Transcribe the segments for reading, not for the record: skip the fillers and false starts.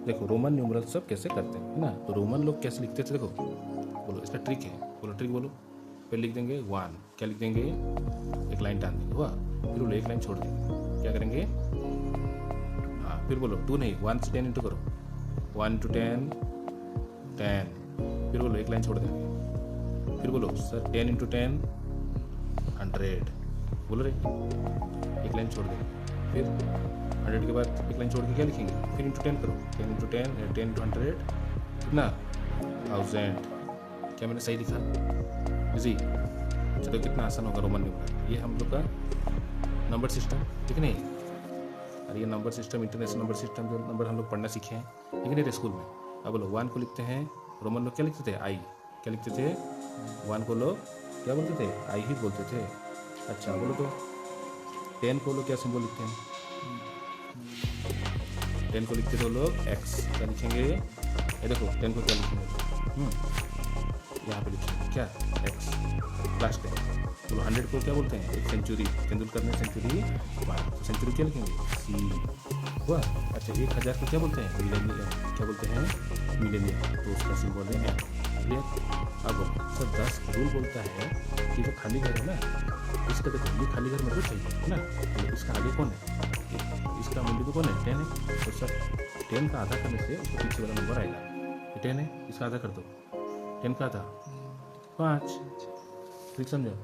देखो Roman numeral सब कैसे करते हैं, है ना। तो रोमन लोग कैसे लिखते थे, देखो बोलो, इसका ट्रिक है, बोलो ट्रिक बोलो। फिर लिख देंगे 1, क्या लिख देंगे, एक लाइन टान देंगे, हुआ। फिर बोलो एक लाइन छोड़ देंगे, क्या करेंगे, हाँ। फिर बोलो 2 नहीं, 1 से 10 इंटू करो, 1 इंटू 10 10। फिर बोलो एक लाइन छोड़ देंगे। फिर बोलो सर 10 इंटू 10 100, बोलो रे, एक लाइन छोड़ देंगे। फिर 100 के बाद एक लाइन छोड़ के क्या लिखेंगे, फिर इंटू 10 करो, 10 इंटू 10 10 इंटू 100 कितना 1000। क्या मैंने सही लिखा, इजी। चलो कितना आसान होगा रोमन न्यूमरल। ये हम लोग का नंबर सिस्टम, ठीक नहीं। और ये number system, international number system, जो नंबर हम लोग पढ़ना सीखे हैं, ठीक नहीं, स्कूल में। अब बोलो 1 को लिखते हैं, रोमन लोग क्या लिखते थे, आई। क्या लिखते थे, 1 को लोग क्या बोलते थे, आई ही बोलते थे। अच्छा बोलो तो 10 को लोग क्या सिंबल लिखते हैं, 10 को लिखते थे वो लोग एक्स। क्या लिखेंगे, ये देखो 10 को क्या लिखेंगे, यहाँ पे लिखेंगे क्या, एक्स। लास्ट है बोलो 100 को क्या बोलते हैं, एक सेंचुरी, तेंदुलकर ने सेंचुरी मारा, तो सेंचुरी क्या लिखेंगे, सी, हुआ। अच्छा 1000 को क्या बोलते हैं, मिलेनियम, क्या बोलते हैं, मिलेनियम, तो उसका सिंबल है एम। क्लियर। अब सर 10 रूल बोलता है कि जो खाली घर है ना, इसका देखो, ये खाली घर मेरे को चाहिए, है ना। तो इसका आगे कौन है, इसका मूल्य तो कौन है, 10 है। तो सर 10 का आधा करने से उसको पीछे वाला नंबर आएगा, ये 10 है, इसका आधा कर दो, 10 का आधा 5, ठीक समझो।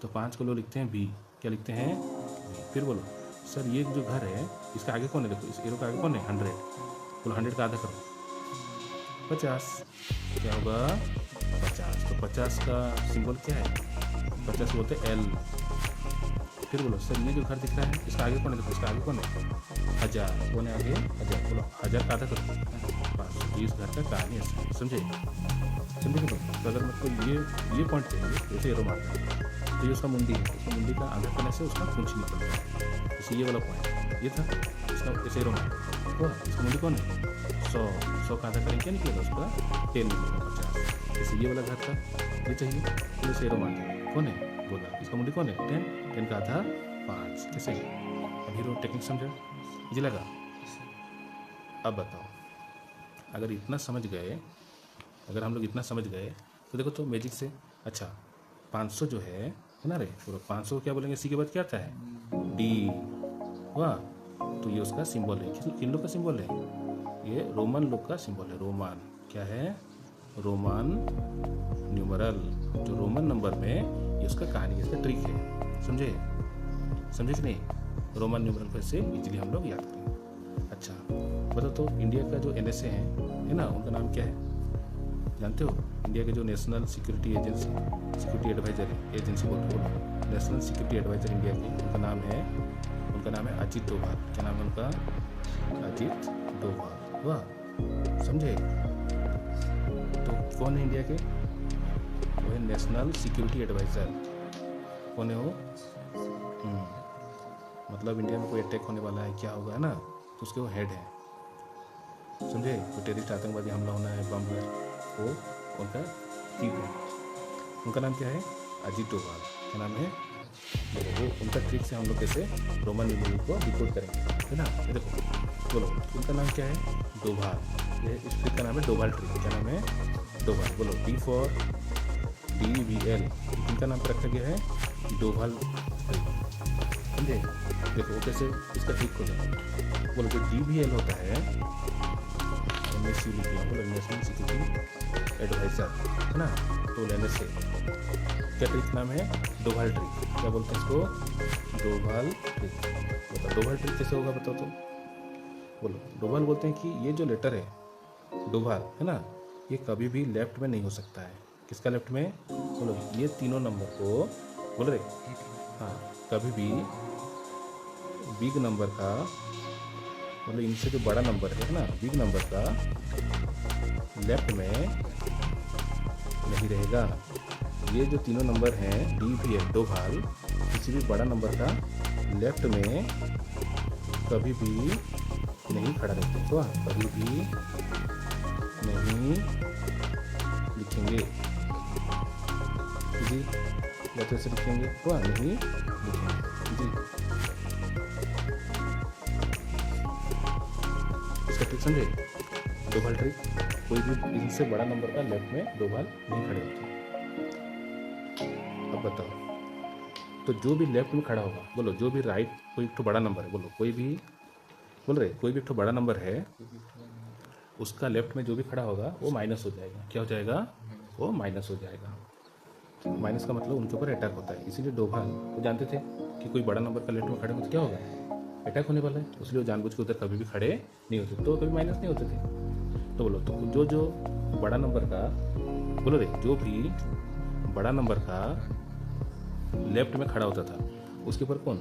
तो 5 को लोग लिखते हैं बी, क्या लिखते हैं, फिर बोलो सर ये जो घर है इसका आगे कौन है, देखो इस एरो का आगे कौन है, 100, बोलो 100 का आधा करो 50, क्या होगा 50। तो 50 का सिंबल क्या है, 50 बोलते हैं एल। फिर बोलो सर ये जो घर दिख रहा है इसका आगे कौन है, देखो इसका आगे कौन है, 1000, कौन है आगे 1000, बोलो 1000 का आधा करो 5। तो इस घर का कहानी है, समझे समझे कि नहीं। तो अगर मतलब ये पॉइंट चाहिए, जैसे एरो मारता है, तो ये उसका मुंडी है, उसका मुंडी का आधा करने से उसका पूंछ निकलता है, तो ये वाला पॉइंट ये था, इसका ऐसे एरो मारता हुआ। इसका मुंडी कौन है, 100 का आधा करेंगे क्या निकलेगा, उसका 10 निकलेगा 50। जैसे ये वाला घर था, ये चाहिए, तो इसे एरो मारता है, कौन है, बोला इसका मुंडी कौन है, 10 का आधा 5। कैसे, अब हीरो टेक्निक समझा, मुझे लगा। अब बताओ, अगर इतना समझ गए, अगर हम लोग इतना समझ गए तो देखो तो मैजिक से, अच्छा 500 जो है ना रे, बोलो 500 क्या बोलेंगे, सी के बाद क्या आता है, डी, वाह। तो ये उसका सिंबल है, किन लोग का सिंबल है, ये रोमन लोग का सिंबल है, रोमन क्या है, रोमन न्यूमरल, जो रोमन नंबर में, ये उसका कहानी, इसका ट्रिक है, समझे समझे कि नहीं। रोमन न्यूमरल को ऐसे इजीली हम लोग याद करेंगे। अच्छा बताओ तो इंडिया का जो NSA है ना, उनका नाम क्या है, जानते हो, इंडिया के जो national security agency, security adviser agency बोलो, नेशनल सिक्योरिटी एडवाइजर इंडिया की, उनका नाम है अजीत डोभाल। क्या नाम है उनका, अजीत डोभाल, वाह समझे। तो कौन है इंडिया के, वो है नेशनल सिक्योरिटी एडवाइजर, कौन है वो, मतलब इंडिया में कोई अटैक होने वाला है, क्या होगा, है ना, तो उसके वो हेड है, समझे। कोई टेररिस्ट आतंकवादी हमला होना है, बम है, वो उनका चीफ है, उनका नाम क्या है, अजीत डोभाल। क्या नाम है, देखो वो उनका ट्रिक से हम लोग कैसे रोमन न्यूमरल को डिकोड करेंगे, है ना। ये देखो बोलो उनका नाम क्या है, डोभाल, ये इस ट्रिक का नाम है डोभाल ट्रिक। क्या नाम है, डोभाल, बोलो D for DVL, इनका नाम पर रखा गया है डोभाल ट्रिक, समझे। देखो वो कैसे इसका ट्रिक हो जाए, बोलो जो DVL होता है, NSC लिख दिया, बोलो नेशनल सिक्योरिटी एडवाइजर, है ना, तो NSA, क्या ट्रिक नाम है, डोभाल ट्रिक। क्या बोलते हैं इसको, डोभाल ट्रिक। बताओ डोभाल ट्रिक कैसे होगा, बताओ तो, बोलो। डोभाल बोलते हैं कि ये जो लेटर है डोभाल, है ना, ये कभी भी लेफ्ट में नहीं हो सकता है, किसका लेफ्ट में, बोलो ये तीनों नंबर को, बोलो रे, हाँ कभी भी बिग नंबर का, मतलब इनसे जो बड़ा नंबर है ना, बिग नंबर का लेफ्ट में नहीं रहेगा। ये जो तीनों नंबर हैं DVL डोभाल, किसी भी बड़ा नंबर का लेफ्ट में कभी भी नहीं खड़ा रहते, तो कभी भी नहीं लिखेंगे, जी लेटर से लिखेंगे, तो नहीं लिखेंगे जी। इसका ट्रिक समझे? दो भाल ट्रिक, कोई भी इनसे बड़ा नंबर का लेफ्ट में दो भाल नहीं खड़े होते। अब बताओ, तो जो भी लेफ्ट में खड़ा होगा, बोलो जो भी राइट, कोई एक तो बड़ा नंबर है, बोलो कोई भी, बोल रहे कोई भी एक तो बड़ा नंबर है, उसका लेफ्ट में जो भी खड़ा होगा वो माइनस हो जाएगा। क्या हो जाएगा? वो माइनस हो जाएगा। माइनस का मतलब उनके ऊपर अटैक होता है। इसीलिए डोभाल वो जानते थे कि कोई बड़ा नंबर का लेफ्ट में खड़े हो तो क्या होगा, अटैक होने वाला है, इसलिए वो जानबूझ के उधर कभी भी खड़े नहीं होते, तो कभी माइनस नहीं होते थे। तो बोलो, तो जो जो बड़ा नंबर का, बोलो रे, जो भी बड़ा नंबर का लेफ्ट में खड़ा होता था उसके ऊपर कौन,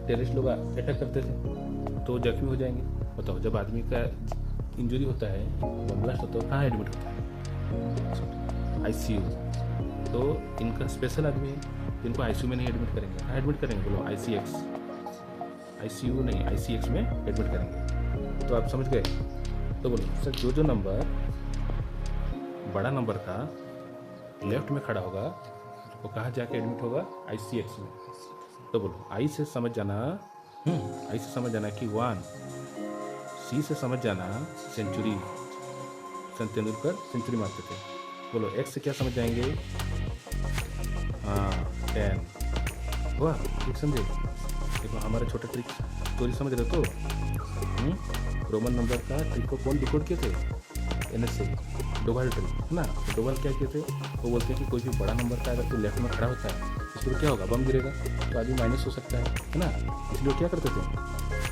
टेररिस्ट लोग अटैक करते थे, तो जख्मी हो जाएंगे। बताओ, जब आदमी का इंजरी होता है, बम ब्लास्ट होता है, कहाँ एडमिट होता है? आईसीयू। तो इनका स्पेशल आदमी है, इनको आईसीयू में नहीं एडमिट करेंगे। कहाँ एडमिट करेंगे? बोलो आईसीएक्स, आईसीयू नहीं, आईसीएक्स में एडमिट करेंगे। तो आप समझ गए? तो बोलो सर, जो जो नंबर बड़ा नंबर का लेफ्ट में खड़ा होगा वो कहाँ जाके एडमिट होगा? आईसीएक्स में। तो बोलो आई से समझ जाना, आई से समझ जाना कि 1, सी से समझ जाना सेंचुरी, सचिन तेंदुलकर सेंचुरी मारते थे। बोलो एक्स से क्या समझ जाएंगे? हाँ, 10 हुआ। ठीक समझे? देखो हमारा छोटा ट्रिक स्टोरी समझ रहे हो? तो रोमन नंबर का ट्रिक को कौन डिकोड किए थे? NSA, डोभाल ट्रिक है ना। तो डोभाल क्या किए थे? वो बोलते हैं कि कोई भी बड़ा नंबर का अगर कोई लेफ्ट में खड़ा होता है उसके ऊपर क्या होगा? बम गिरेगा, तो आदमी माइनस हो सकता है ना। इसलिए क्या करते थे?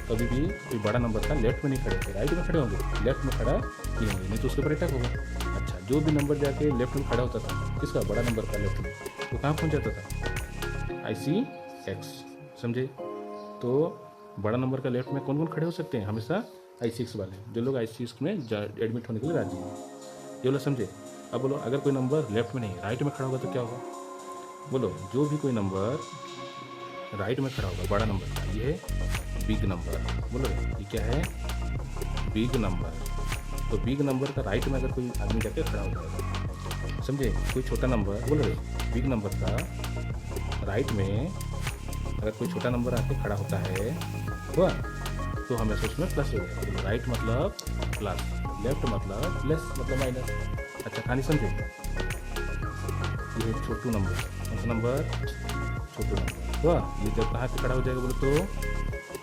कभी भी कोई बड़ा नंबर का लेफ्ट में नहीं खड़े थे, राइट में खड़े होंगे, लेफ्ट में खड़ा नहीं होंगे, नहीं तो उसके ऊपर अटैक होगा। अच्छा, जो भी नंबर जाके लेफ्ट में खड़ा होता था, किसका? बड़ा नंबर का लेफ्ट में, वो कहाँ पहुँच जाता था? ICX। समझे? तो बड़ा नंबर का लेफ्ट में कौन कौन खड़े हो सकते हैं? हमेशा ICX वाले, जो लोग ICX में एडमिट होने के लिए राजी हैं। ये लोग समझे? अब बोलो, अगर कोई नंबर लेफ्ट में नहीं राइट में खड़ा होगा तो क्या होगा? बोलो, जो भी कोई नंबर राइट में खड़ा होगा बड़ा नंबर का, ये बिग नंबर। बोलो ये क्या है? Big number. तो बिग नंबर का राइट में अगर कोई आदमी जाके खड़ा हो जाएगा, समझे? कोई छोटा नंबर, बोलो बिग नंबर का राइट में अगर कोई छोटा नंबर आके खड़ा होता है हुआ, तो हमेशा उसमें प्लस हो जाएगा। तो राइट मतलब प्लस, लेफ्ट मतलब प्लस मतलब माइनस। अच्छा, कहानी समझे? ये छोटू नंबर, कौन सा नंबर? छोटू नंबर हुआ। ये जब कहाँ पे खड़ा हो जाएगा बोलो तो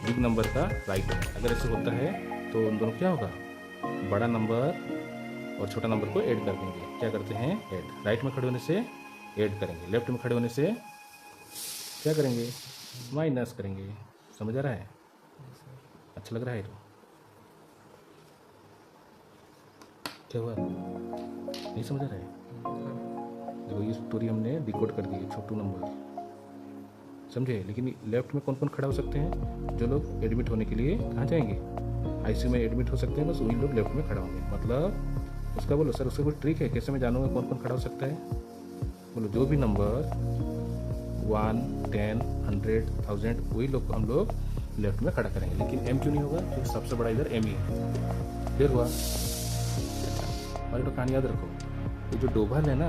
बिग नंबर का राइट में। अगर ऐसे होता है तो उन दोनों क्या होगा? बड़ा नंबर और छोटा नंबर को ऐड कर देंगे। क्या करते हैं? ऐड। राइट में खड़े होने से ऐड करेंगे, लेफ्ट में खड़े होने से क्या करेंगे? माइनस करेंगे। समझ आ रहा है? अच्छा लग रहा है? क्या हुआ? नहीं समझ आ रहा है? देखो ये स्टोरी हमने डिकोड कर दी है, छोटू नंबर, समझे? लेकिन लेफ्ट में कौन कौन खड़ा हो सकते हैं? जो लोग एडमिट होने के लिए कहाँ जाएंगे? आईसीयू में एडमिट हो सकते हैं, बस वही लोग लेफ्ट में खड़ा होंगे। मतलब उसका बोलो सर, उसका कोई ट्रिक है कैसे मैं जानूंगा कौन कौन खड़ा हो सकता है? बोलो जो भी नंबर 1, 10, 100, 1000 वही लोग को हम लोग लेफ्ट में खड़ा करेंगे। लेकिन M क्यों नहीं होगा? क्योंकि सबसे बड़ा इधर M ही है। फिर हुआ। और तो कहानी याद रखो, ये जो डोभाल है ना,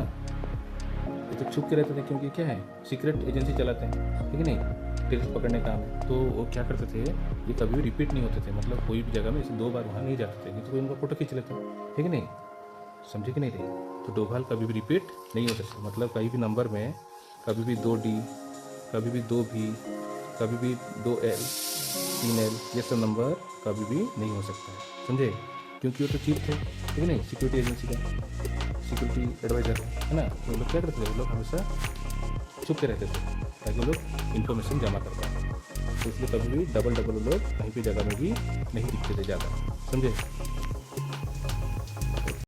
ये तो छुप के रहते थे, क्योंकि क्या है, सीक्रेट एजेंसी चलाते हैं, ठीक है नहीं, टेररिस्ट पकड़ने का काम है। तो वो क्या करते थे, ये कभी भी रिपीट नहीं होते थे। मतलब कोई भी जगह में इसे 2 बार वहाँ नहीं जाते थे, नहीं तो कोई उनका फोटो खींच लेते, ठीक है नहीं? समझे कि नहीं रही? तो डोभाल कभी भी रिपीट नहीं होते थे। मतलब कहीं भी नंबर में कभी भी 2D, कभी भी 2B, कभी भी 2L, 3L, ये सब नंबर कभी भी नहीं हो सकता है। समझे? क्योंकि वो तो चीफ थे, ठीक है नहीं, सिक्योरिटी एजेंसी का सिक्योरिटी एडवाइजर है ना। तो वो लोग क्या करते थे? वो लोग हमेशा छुप के रहते थे ताकि वो लोग इन्फॉर्मेशन जमा कर पाए। तो इसलिए कभी भी डबल वो लोग कहीं भी जगह में भी नहीं दिखते थे ज़्यादा। समझे?